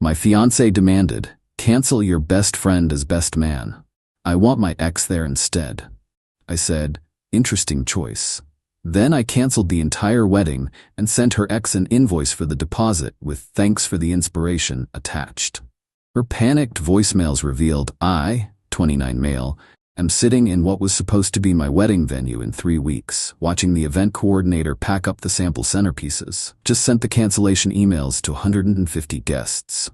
My fiancé demanded, "Cancel your best friend as best man. I want my ex there instead." I said, "Interesting choice." Then I canceled the entire wedding and sent her ex an invoice for the deposit with "thanks for the inspiration" attached. Her panicked voicemails revealed I, 29 male, am sitting in what was supposed to be my wedding venue in 3 weeks, watching the event coordinator pack up the sample centerpieces. Just sent the cancellation emails to 150 guests.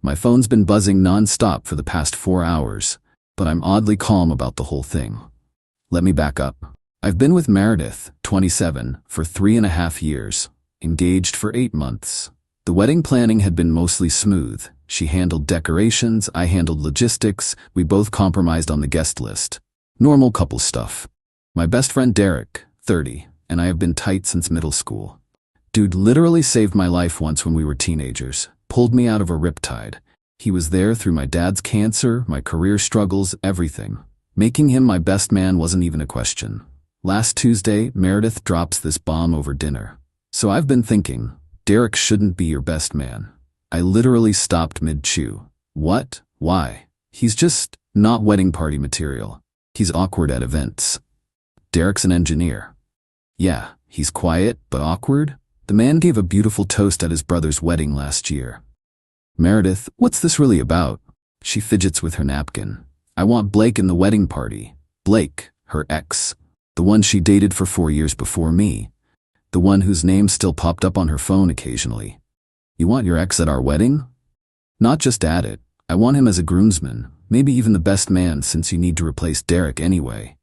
My phone's been buzzing non-stop for the past 4 hours, but I'm oddly calm about the whole thing. Let me back up. I've been with Meredith, 27, for 3.5 years, engaged for 8 months. The wedding planning had been mostly smooth. She handled decorations, I handled logistics, we both compromised on the guest list. Normal couple stuff. My best friend Derek, 30, and I have been tight since middle school. Dude literally saved my life once when we were teenagers, pulled me out of a riptide. He was there through my dad's cancer, my career struggles, everything. Making him my best man wasn't even a question. Last Tuesday, Meredith drops this bomb over dinner. So I've been thinking, Derek shouldn't be your best man. I literally stopped mid-chew. What? Why? He's just not wedding party material. He's awkward at events. Derek's an engineer. Yeah, he's quiet, but awkward? The man gave a beautiful toast at his brother's wedding last year. Meredith, what's this really about? She fidgets with her napkin. I want Blake in the wedding party. Blake, her ex. The one she dated for 4 years before me. The one whose name still popped up on her phone occasionally. You want your ex at our wedding? Not just at it. I want him as a groomsman, maybe even the best man since you need to replace Derek anyway.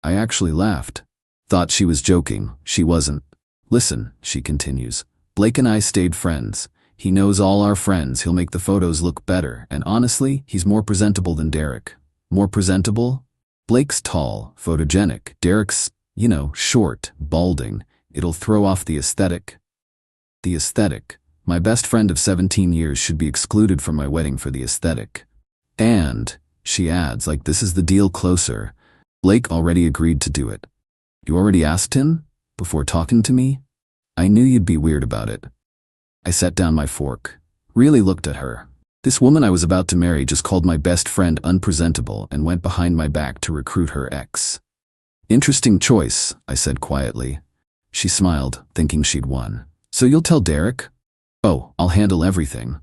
I actually laughed. Thought she was joking. She wasn't. Listen, she continues. Blake and I stayed friends. He knows all our friends. He'll make the photos look better, and honestly, he's more presentable than Derek. More presentable? Blake's tall, photogenic. Derek's, short, balding. It'll throw off the aesthetic. The aesthetic. My best friend of 17 years should be excluded from my wedding for the aesthetic. And, she adds, like this is the deal closer. Blake already agreed to do it. You already asked him? Before talking to me? I knew you'd be weird about it. I set down my fork. Really looked at her. This woman I was about to marry just called my best friend unpresentable and went behind my back to recruit her ex. Interesting choice, I said quietly. She smiled, thinking she'd won. So you'll tell Derek? Oh, I'll handle everything.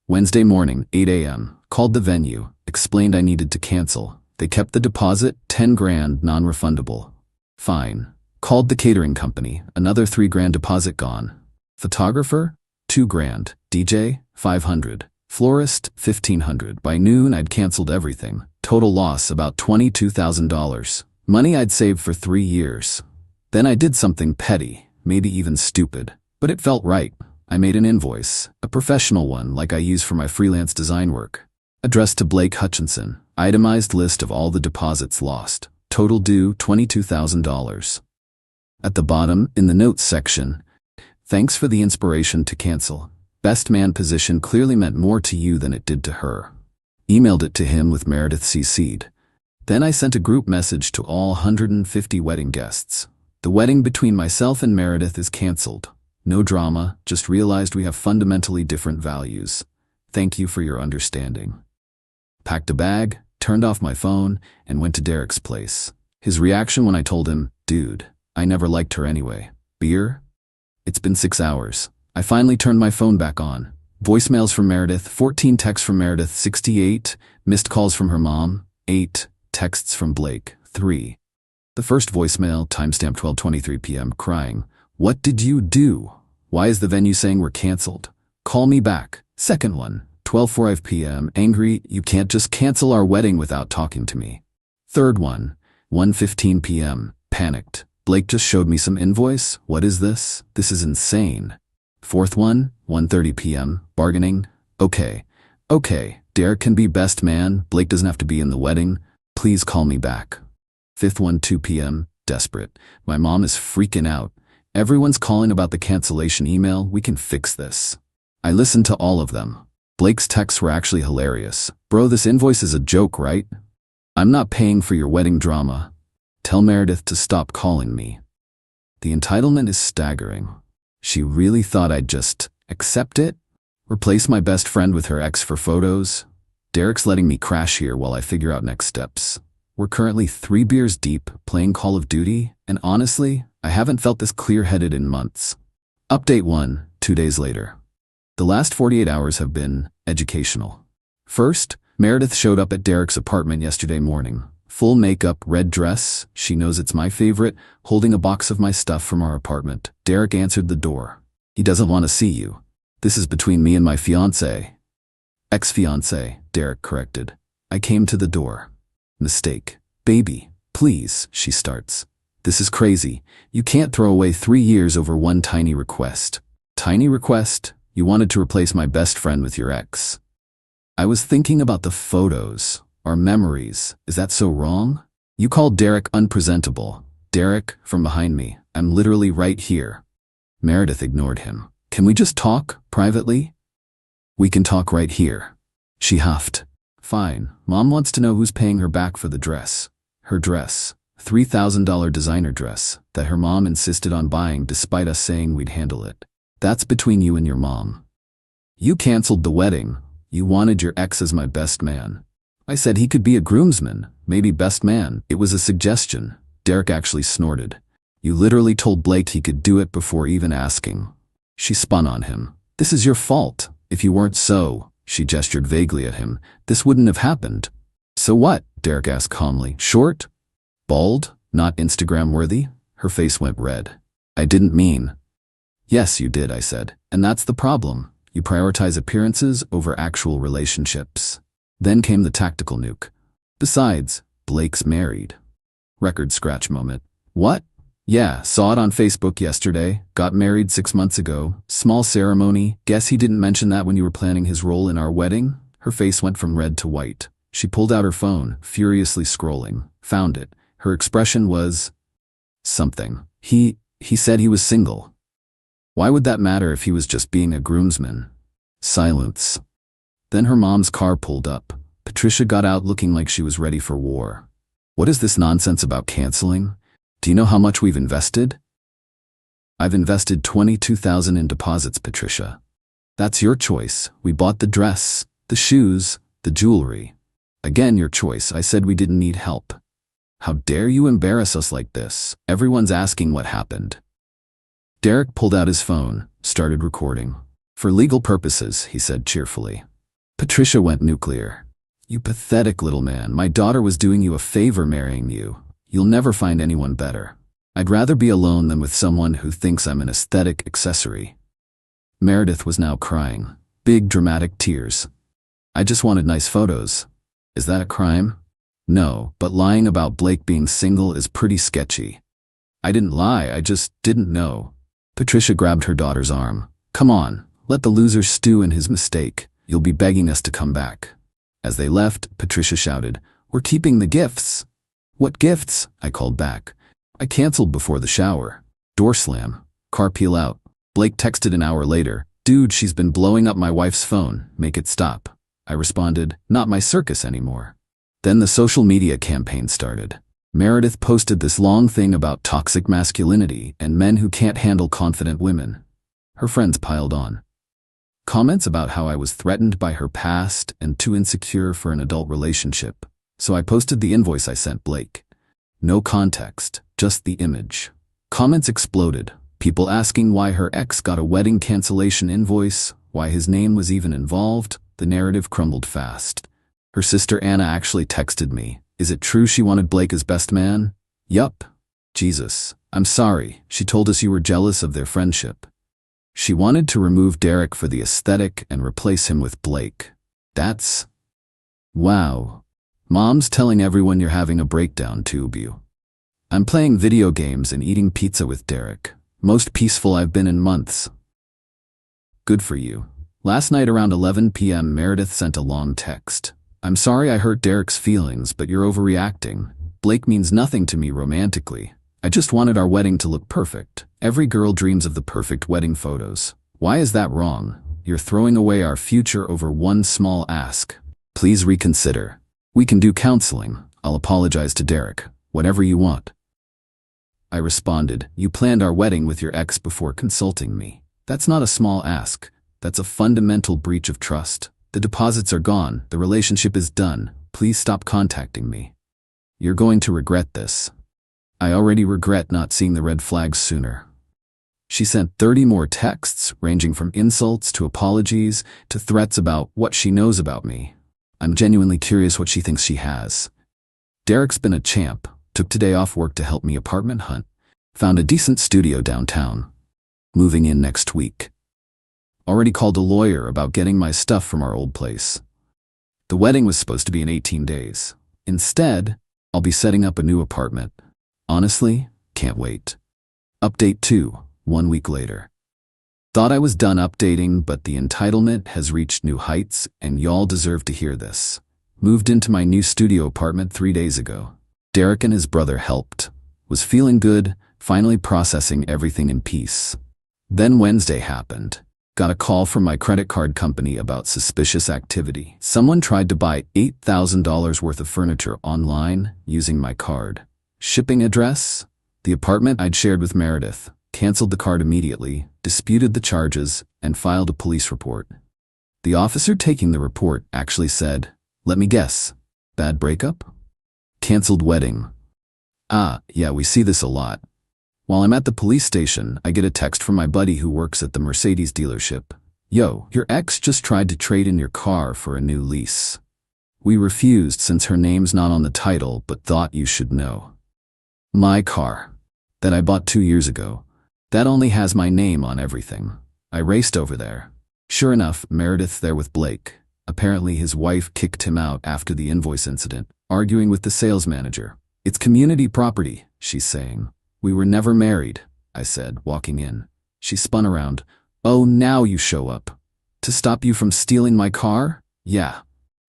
Wednesday morning, 8 a.m., called the venue, explained I needed to cancel. They kept the deposit, 10 grand, non-refundable. Fine. Called the catering company, another 3 grand deposit gone. Photographer? 2 grand. DJ? 500. Florist? 1,500. By noon, I'd canceled everything. Total loss about $22,000. Money I'd saved for 3 years. Then I did something petty, maybe even stupid, but it felt right. I made an invoice, a professional one like I use for my freelance design work. Addressed to Blake Hutchinson, itemized list of all the deposits lost. Total due $22,000. At the bottom, in the notes section, thanks for the inspiration to cancel. Best man position clearly meant more to you than it did to her. Emailed it to him with Meredith CC'd. Then I sent a group message to all 150 wedding guests. The wedding between myself and Meredith is canceled. No drama, just realized we have fundamentally different values. Thank you for your understanding. Packed a bag, turned off my phone, and went to Derek's place. His reaction when I told him, dude, I never liked her anyway. Beer? It's been 6 hours. I finally turned my phone back on. Voicemails from Meredith, 14 texts from Meredith, 68, missed calls from her mom, 8, texts from Blake, 3. The first voicemail, timestamp 12:23 p.m., crying, "What did you do? Why is the venue saying we're canceled? Call me back." Second one, 12:05 p.m., angry, "You can't just cancel our wedding without talking to me." Third one, 1:15 p.m., panicked. "Blake just showed me some invoice? What is this? This is insane." Fourth one, 1:30 p.m., bargaining. Okay, Derek can be best man, Blake doesn't have to be in the wedding. Please call me back. Fifth one, 2 p.m., desperate. My mom is freaking out. Everyone's calling about the cancellation email, we can fix this. I listened to all of them. Blake's texts were actually hilarious. Bro, this invoice is a joke, right? I'm not paying for your wedding drama. Tell Meredith to stop calling me. The entitlement is staggering. She really thought I'd just accept it? Replace my best friend with her ex for photos? Derek's letting me crash here while I figure out next steps. We're currently 3 beers deep, playing Call of Duty, and honestly, I haven't felt this clear-headed in months. Update 1, 2 days later. The last 48 hours have been educational. First, Meredith showed up at Derek's apartment yesterday morning. Full makeup, red dress, she knows it's my favorite, holding a box of my stuff from our apartment. Derek answered the door. He doesn't want to see you. This is between me and my fiancée. Ex-fiancée, Derek corrected. I came to the door. Mistake. Baby, please, she starts. This is crazy. You can't throw away 3 years over one tiny request. Tiny request? You wanted to replace my best friend with your ex. I was thinking about the photos, our memories. Is that so wrong? You called Derek unpresentable. Derek, from behind me. I'm literally right here. Meredith ignored him. Can we just talk, privately? We can talk right here. She huffed. Fine. Mom wants to know who's paying her back for the dress. Her dress. $3,000 designer dress that her mom insisted on buying despite us saying we'd handle it. That's between you and your mom. You canceled the wedding. You wanted your ex as my best man. I said he could be a groomsman, maybe best man. It was a suggestion. Derek actually snorted. You literally told Blake he could do it before even asking. She spun on him. This is your fault. If you weren't so, she gestured vaguely at him, this wouldn't have happened. So what? Derek asked calmly. Short? Bald? Not Instagram worthy? Her face went red. I didn't mean. Yes, you did, I said. And that's the problem. You prioritize appearances over actual relationships. Then came the tactical nuke. Besides, Blake's married. Record scratch moment. What? Yeah, saw it on Facebook yesterday. Got married 6 months ago. Small ceremony. Guess he didn't mention that when you were planning his role in our wedding? Her face went from red to white. She pulled out her phone, furiously scrolling. Found it. Her expression was something. He said he was single. Why would that matter if he was just being a groomsman? Silence. Then her mom's car pulled up. Patricia got out looking like she was ready for war. What is this nonsense about canceling? Do you know how much we've invested? I've invested $22,000 in deposits, Patricia. That's your choice. We bought the dress, the shoes, the jewelry. Again, your choice. I said we didn't need help. How dare you embarrass us like this? Everyone's asking what happened. Derek pulled out his phone, started recording. For legal purposes, he said cheerfully. Patricia went nuclear. You pathetic little man. My daughter was doing you a favor marrying you. You'll never find anyone better. I'd rather be alone than with someone who thinks I'm an aesthetic accessory. Meredith was now crying. Big dramatic tears. I just wanted nice photos. Is that a crime? No, but lying about Blake being single is pretty sketchy. I didn't lie, I just didn't know. Patricia grabbed her daughter's arm. Come on, let the loser stew in his mistake. You'll be begging us to come back. As they left, Patricia shouted, We're keeping the gifts. What gifts? I called back. I canceled before the shower. Door slam. Car peel out. Blake texted an hour later. Dude, she's been blowing up my wife's phone. Make it stop. I responded, not my circus anymore. Then the social media campaign started. Meredith posted this long thing about toxic masculinity and men who can't handle confident women. Her friends piled on. Comments about how I was threatened by her past and too insecure for an adult relationship. So I posted the invoice I sent Blake. No context, just the image. Comments exploded. People asking why her ex got a wedding cancellation invoice, why his name was even involved. The narrative crumbled fast. Her sister Anna actually texted me. Is it true she wanted Blake as best man? Yup. Jesus. I'm sorry. She told us you were jealous of their friendship. She wanted to remove Derek for the aesthetic and replace him with Blake. That's... wow. Mom's telling everyone you're having a breakdown, tube you. I'm playing video games and eating pizza with Derek. Most peaceful I've been in months. Good for you. Last night around 11 p.m. Meredith sent a long text. I'm sorry I hurt Derek's feelings, but you're overreacting. Blake means nothing to me romantically. I just wanted our wedding to look perfect. Every girl dreams of the perfect wedding photos. Why is that wrong? You're throwing away our future over one small ask. Please reconsider. We can do counseling. I'll apologize to Derek. Whatever you want. I responded, you planned our wedding with your ex before consulting me. That's not a small ask. That's a fundamental breach of trust. The deposits are gone. The relationship is done. Please stop contacting me. You're going to regret this. I already regret not seeing the red flags sooner. She sent 30 more texts, ranging from insults to apologies to threats about what she knows about me. I'm genuinely curious what she thinks she has. Derek's been a champ. Took today off work to help me apartment hunt. Found a decent studio downtown. Moving in next week. Already called a lawyer about getting my stuff from our old place. The wedding was supposed to be in 18 days. Instead, I'll be setting up a new apartment. Honestly, can't wait. Update 2, 1 week later. Thought I was done updating, but the entitlement has reached new heights, and y'all deserve to hear this. Moved into my new studio apartment 3 days ago. Derek and his brother helped. Was feeling good, finally processing everything in peace. Then Wednesday happened. Got a call from my credit card company about suspicious activity. Someone tried to buy $8,000 worth of furniture online using my card. Shipping address? The apartment I'd shared with Meredith. Canceled the card immediately, disputed the charges, and filed a police report. The officer taking the report actually said, "Let me guess, bad breakup? Canceled wedding." Yeah, we see this a lot. While I'm at the police station, I get a text from my buddy who works at the Mercedes dealership. "Yo, your ex just tried to trade in your car for a new lease. We refused since her name's not on the title, but thought you should know. My car, that I bought 2 years ago, that only has my name on everything." I raced over there. Sure enough, Meredith's there with Blake. Apparently his wife kicked him out after the invoice incident, arguing with the sales manager. "It's community property," she's saying. "We were never married," I said, walking in. She spun around. "Oh, now you show up. To stop you from stealing my car?" "Yeah."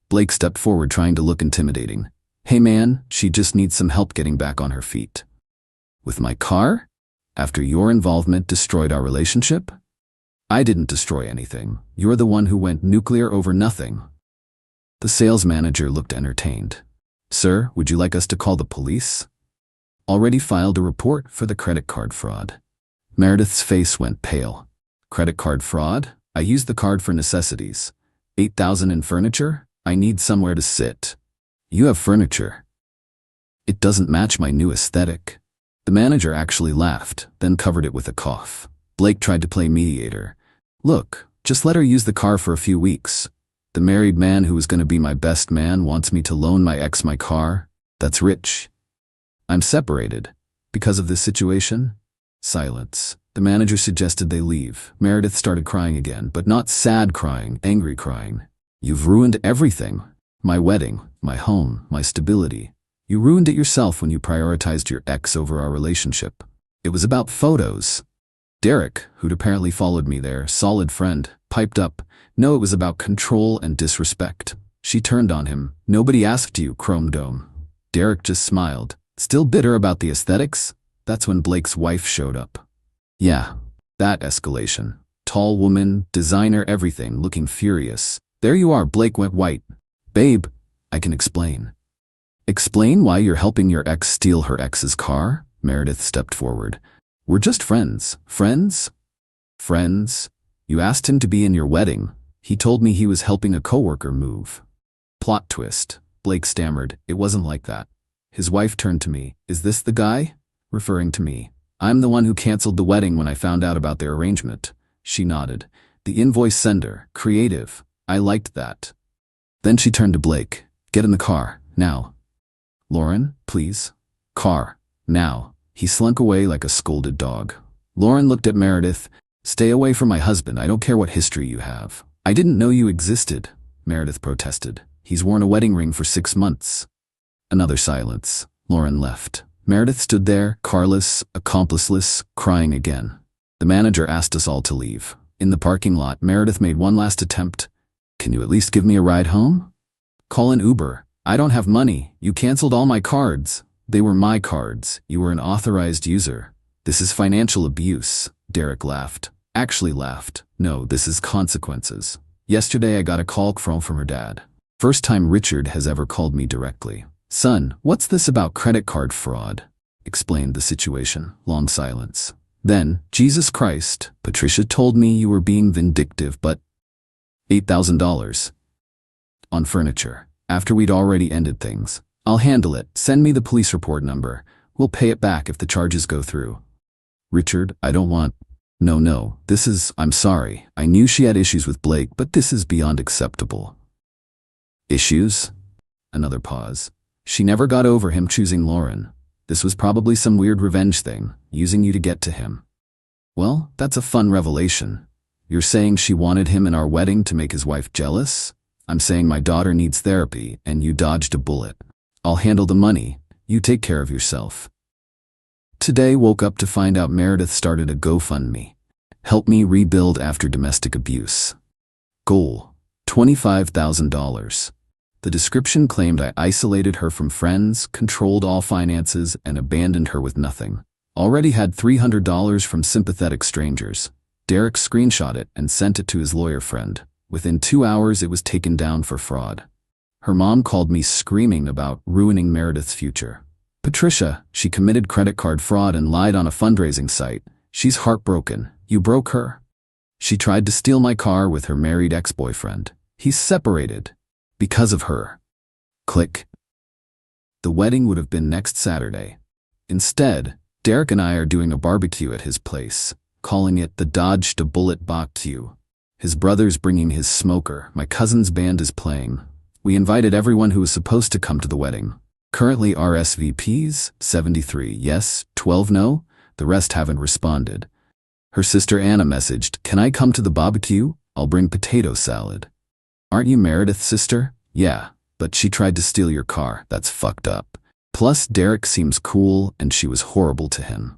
Blake stepped forward, trying to look intimidating. "Hey man, she just needs some help getting back on her feet." "With my car? After your involvement destroyed our relationship?" "I didn't destroy anything. You're the one who went nuclear over nothing." The sales manager looked entertained. "Sir, would you like us to call the police?" "Already filed a report for the credit card fraud." Meredith's face went pale. "Credit card fraud? I used the card for necessities. $8,000 in furniture? I need somewhere to sit." "You have furniture." "It doesn't match my new aesthetic." The manager actually laughed, then covered it with a cough. Blake tried to play mediator. "Look, just let her use the car for a few weeks. The married man who was going to be my best man wants me to loan my ex my car? That's rich. I'm separated. Because of this situation?" Silence. The manager suggested they leave. Meredith started crying again, but not sad crying, angry crying. "You've ruined everything. My wedding, my home, my stability. You ruined it yourself when you prioritized your ex over our relationship. It was about photos." Derek, who'd apparently followed me there, solid friend, piped up. "No, it was about control and disrespect." She turned on him. "Nobody asked you, Chrome Dome." Derek just smiled. Still bitter about the aesthetics? That's when Blake's wife showed up. Yeah, that escalation. Tall woman, designer, everything, looking furious. "There you are." Blake went white. "Babe, I can explain." "Explain why you're helping your ex steal her ex's car?" Meredith stepped forward. "We're just friends." "Friends? Friends? You asked him to be in your wedding. He told me he was helping a coworker move." Plot twist. Blake stammered. "It wasn't like that." His wife turned to me. "Is this the guy?" Referring to me. "I'm the one who canceled the wedding when I found out about their arrangement." She nodded. "The invoice sender. Creative. I liked that." Then she turned to Blake. "Get in the car. Now." "Lauren, please." "Car. Now." He slunk away like a scolded dog. Lauren looked at Meredith. "Stay away from my husband. I don't care what history you have." "I didn't know you existed," Meredith protested. "He's worn a wedding ring for 6 months." Another silence. Lauren left. Meredith stood there, carless, accompliceless, crying again. The manager asked us all to leave. In the parking lot, Meredith made one last attempt. "Can you at least give me a ride home?" "Call an Uber." "I don't have money. You canceled all my cards." "They were my cards. You were an authorized user." "This is financial abuse." Derek laughed. Actually laughed. "No, this is consequences." Yesterday I got a call from her dad. First time Richard has ever called me directly. "Son, what's this about credit card fraud?" Explained the situation. Long silence. Then, "Jesus Christ, Patricia told me you were being vindictive, but $8,000. On furniture. After we'd already ended things. I'll handle it. Send me the police report number. We'll pay it back if the charges go through. Richard, I don't want... No, I'm sorry. I knew she had issues with Blake, but this is beyond acceptable. Issues? Another pause. She never got over him choosing Lauren. This was probably some weird revenge thing, using you to get to him. Well, that's a fun revelation. You're saying she wanted him in our wedding to make his wife jealous? I'm saying my daughter needs therapy, and you dodged a bullet. I'll handle the money. You take care of yourself. Today woke up to find out Meredith started a GoFundMe. Help me rebuild after domestic abuse. Goal: $25,000. The description claimed I isolated her from friends, controlled all finances, and abandoned her with nothing. Already had $300 from sympathetic strangers. Derek screenshot it and sent it to his lawyer friend. Within 2 hours, it was taken down for fraud. Her mom called me screaming about ruining Meredith's future. Patricia, she committed credit card fraud and lied on a fundraising site. She's heartbroken. You broke her. She tried to steal my car with her married ex-boyfriend. He's separated. Because of her. Click. The wedding would have been next Saturday. Instead, Derek and I are doing a barbecue at his place, calling it the Dodged a Bullet barbecue. His brother's bringing his smoker. My cousin's band is playing. We invited everyone who was supposed to come to the wedding. Currently RSVPs, 73 yes, 12 no. The rest haven't responded. Her sister Anna messaged, "Can I come to the barbecue? I'll bring potato salad." Aren't you Meredith's sister? Yeah, but she tried to steal your car. That's fucked up. Plus, Derek seems cool, and she was horrible to him.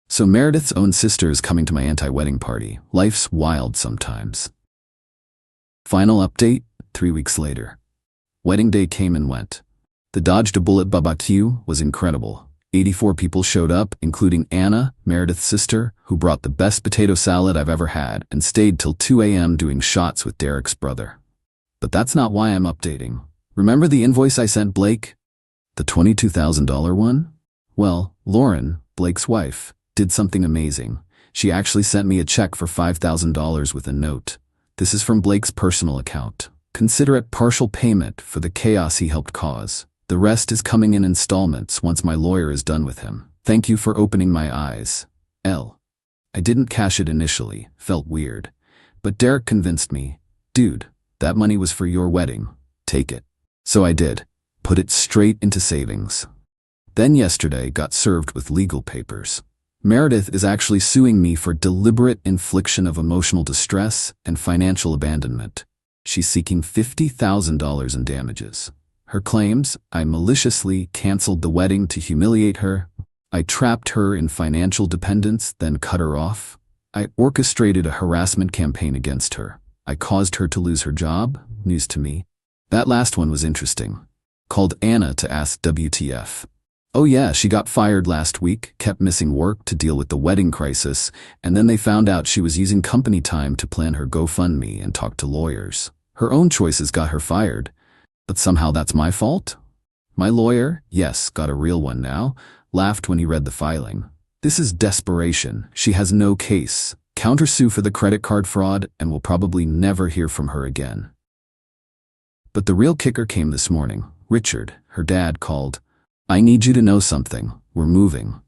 So Meredith's own sister is coming to my anti-wedding party. Life's wild sometimes. Final update, 3 weeks later. Wedding day came and went. The Dodged a Bullet barbecue was incredible. 84 people showed up, including Anna, Meredith's sister, who brought the best potato salad I've ever had and stayed till 2 a.m. doing shots with Derek's brother. But that's not why I'm updating. Remember the invoice I sent Blake? The $22,000 one? Well, Lauren, Blake's wife, did something amazing. She actually sent me a check for $5,000 with a note. This is from Blake's personal account. Consider it partial payment for the chaos he helped cause. The rest is coming in installments once my lawyer is done with him. Thank you for opening my eyes. L. I didn't cash it initially, felt weird. But Derek convinced me. Dude, that money was for your wedding. Take it. So I did. Put it straight into savings. Then yesterday got served with legal papers. Meredith is actually suing me for deliberate infliction of emotional distress and financial abandonment. She's seeking $50,000 in damages. Her claims, I maliciously canceled the wedding to humiliate her. I trapped her in financial dependence, then cut her off. I orchestrated a harassment campaign against her. I caused her to lose her job. News to me. That last one was interesting. Called Anna to ask WTF. Oh yeah, she got fired last week, kept missing work to deal with the wedding crisis, and then they found out she was using company time to plan her GoFundMe and talk to lawyers. Her own choices got her fired. But somehow that's my fault? My lawyer, yes, got a real one now, laughed when he read the filing. This is desperation. She has no case. Countersue for the credit card fraud and will probably never hear from her again. But the real kicker came this morning. Richard, her dad, called. I need you to know something. We're moving.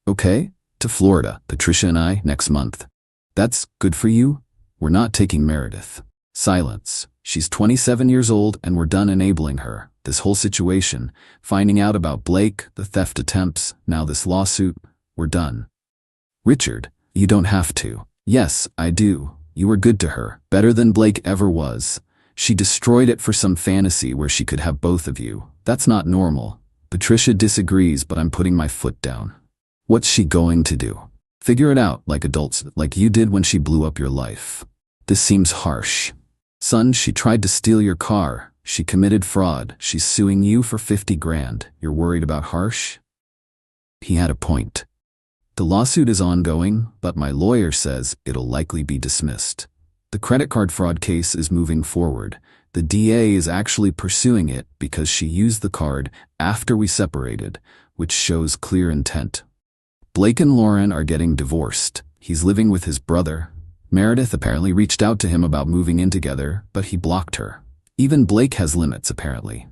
Okay? To Florida, Patricia and I, next month. That's good for you? We're not taking Meredith. Silence. She's 27 years old and we're done enabling her. This whole situation, finding out about Blake, the theft attempts, now this lawsuit, we're done. Richard, you don't have to. Yes, I do. You were good to her, better than Blake ever was. She destroyed it for some fantasy where she could have both of you. That's not normal. Patricia disagrees, but I'm putting my foot down. What's she going to do? Figure it out like adults, like you did when she blew up your life. This seems harsh. Son, she tried to steal your car. She committed fraud. She's suing you for 50 grand. You're worried about harsh? He had a point. The lawsuit is ongoing, but my lawyer says it'll likely be dismissed. The credit card fraud case is moving forward. The DA is actually pursuing it because she used the card after we separated, which shows clear intent. Blake and Lauren are getting divorced. He's living with his brother. Meredith apparently reached out to him about moving in together, but he blocked her. Even Blake has limits, apparently.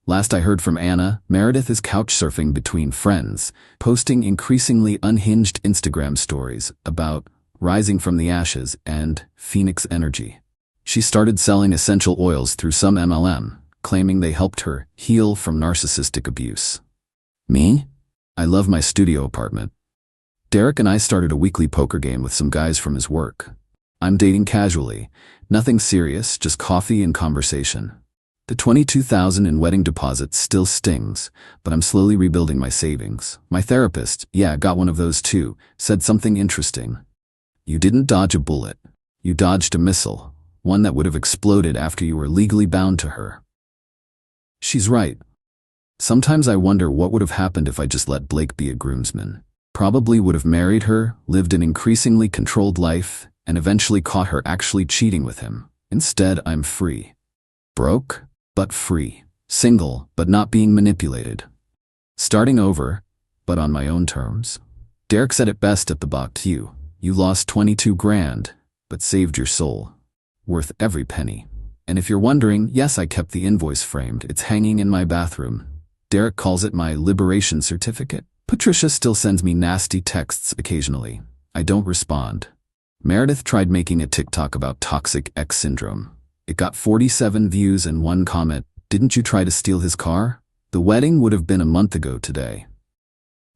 Last I heard from Anna, Meredith is couch surfing between friends, posting increasingly unhinged Instagram stories about rising from the ashes and phoenix energy. She started selling essential oils through some MLM, claiming they helped her heal from narcissistic abuse. Me? I love my studio apartment. Derek and I started a weekly poker game with some guys from his work. I'm dating casually, nothing serious, just coffee and conversation. The $22,000 in wedding deposit still stings, but I'm slowly rebuilding my savings. My therapist, got one of those too, said something interesting. You didn't dodge a bullet. You dodged a missile, one that would have exploded after you were legally bound to her. She's right. Sometimes I wonder what would have happened if I just let Blake be a groomsman. Probably would have married her, lived an increasingly controlled life, and eventually caught her actually cheating with him. Instead, I'm free. Broke, but free. Single, but not being manipulated. Starting over, but on my own terms. Derek said it best at the BOQ. You lost 22 grand, but saved your soul. Worth every penny. And if you're wondering, yes, I kept the invoice framed. It's hanging in my bathroom. Derek calls it my liberation certificate. Patricia still sends me nasty texts occasionally. I don't respond. Meredith tried making a TikTok about toxic ex syndrome. It got 47 views and one comment. Didn't you try to steal his car? The wedding would have been a month ago today.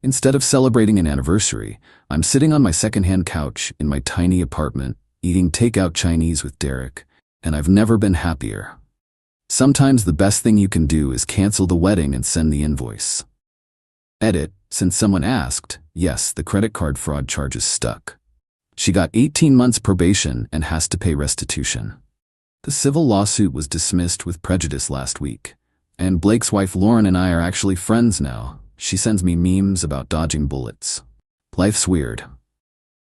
Instead of celebrating an anniversary, I'm sitting on my secondhand couch in my tiny apartment, eating takeout Chinese with Derek, and I've never been happier. Sometimes the best thing you can do is cancel the wedding and send the invoice. Edit, since someone asked, yes, the credit card fraud charges stuck. She got 18 months probation and has to pay restitution. The civil lawsuit was dismissed with prejudice last week, and Blake's wife Lauren and I are actually friends now. She sends me memes about dodging bullets. Life's weird.